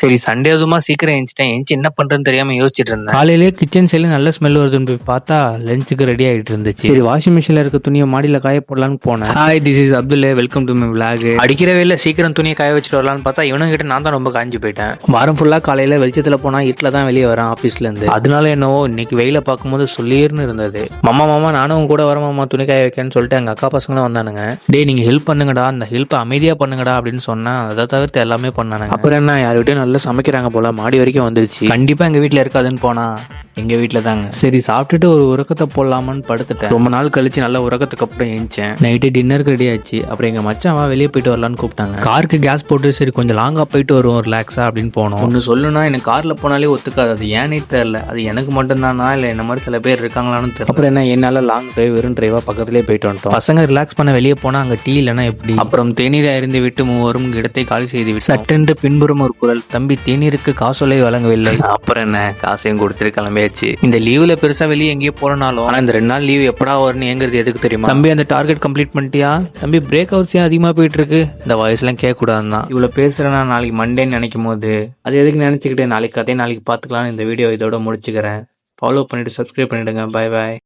சரி சண்டே அதுமா சீக்கிரம் எழுந்துட்டேன். எழுந்துச்சு என்ன பண்றேன்னு தெரியாம யோசிச்சுட்டு இருந்தேன். காலையிலேயே கிச்சன் சைடுல நல்ல ஸ்மெல் வருதுன்னு போய் பார்த்தா லஞ்சுக்கு ரெடி ஆகிட்டு இருந்துச்சு. சரி வாஷிங் மிஷின்ல இருக்க துணியை மாடியில் காய போடலான்னு போனேன். Hi, this is Abdul, welcome to my vlog. அடிக்கிறவே இல்லை, சீக்கிரம் துணியை காய வச்சுட்டு வரலான்னு பார்த்தா இவனுங்கிட்ட நான் தான் ரொம்ப காஞ்சி போயிட்டேன். வாரம் ஃபுல்லாக காலையில் வெளிச்சத்தில் போனால் இருட்டில் தான் வெளியே வரேன் ஆஃபீஸ்ல இருந்து. அதனால என்னவோ இன்னைக்கு வெயில பார்க்கும்போது சொல்லியிருன்னு இருந்தது. மாமா நானும் கூட வர மாமா துணி காய வைக்கன்னு சொல்லிட்டு எங்க அக்கா பசங்களும் வந்தானுங்க. டே நீங்க ஹெல்ப் பண்ணுங்கடா, அந்த ஹெல்ப் அமைதியா பண்ணுங்கடா அப்படின்னு சொன்னா அதை தவிர்த்து எல்லாமே பண்ணானுங்க. அப்புறம் என்ன, யார்கிட்டயும் நல்லா சமைக்கிறாங்க போல, மாடி வரைக்கும் வந்துருச்சு. கண்டிப்பா எங்க வீட்டுல இருக்காதுன்னு போனா எங்க வீட்டுல தாங்க. சரி சாப்பிட்டுட்டு ஒரு உறக்கத்தை போடலாமான்னு படுத்துட்டேன். ரொம்ப நாள் கழிச்சு நல்ல உறக்கத்துக்கு அப்புறம் எழுந்தேன். நைட்டு டின்னருக்கு ரெடி ஆச்சு. அப்புறம் எங்க மச்சான் வெளியே போயிட்டு வரலான்னு கூப்பிட்டாங்க. காருக்கு கேஸ் போட்டு சரி கொஞ்சம் லாங்கா போயிட்டு வருவோம் ரிலாக்ஸா அப்படின்னு போனோம். ஒன்னு சொல்லணும்னா எனக்கு கார்ல போனாலே ஒத்துக்காது. அது ஏனே தெரியல, அது எனக்கு மட்டும் தானா இல்ல என்ன மாதிரி சில பேர் இருக்காங்களான்னு தெரியல. அப்புறம் என்ன, என்னால லாங் டிரைவ் வெறும் டிரைவா பக்கத்துலேயே போயிட்டு வந்துட்டோம். பசங்க ரிலாக்ஸ் பண்ண வெளியே போனா அங்க டீ இல்லைன்னா எப்படி. அப்புறம் தேநீரை அறிந்து விட்டு மூவரும் இடத்தை காலி செய்து விட்டு சட்டென்று பின்புறம் ஒரு குரல், தம்பி தேநீருக்கு காசோலை வழங்கவில்லை. அப்புறம் என்ன, காசையும் கொடுத்துட்டு கிளம்பியாச்சு. இந்த லீவ்ல பெருசா வெளியே எங்கேயும் போறனாலும் ஆனா இந்த 2 நாள் லீவ் எப்படா வரும்னு ஏங்குறது எதுக்கு தெரியுமா? தம்பி அந்த டார்கெட் கம்ப்ளீட் பண்ணிட்டியா தம்பி? பிரேக் ஹவர்ஸ் ஏன் அதிகமா போயிட்டு இருக்கு? இந்த வாய்ஸ் எல்லாம் கேட்க கூடாதுதான். இவ்வளவு பேசுறேன்னா நாளைக்கு மண்டேன்னு நினைக்கும் போது அது எதுக்கு நினைச்சுக்கிட்டு நாளைக்கு கதையை நாளைக்கு பாத்துக்கலாம். இந்த வீடியோ இதோட முடிச்சுக்கிறேன். ஃபாலோ பண்ணிட்டு சப்ஸ்கிரைப் பண்ணிடுங்க. Bye bye.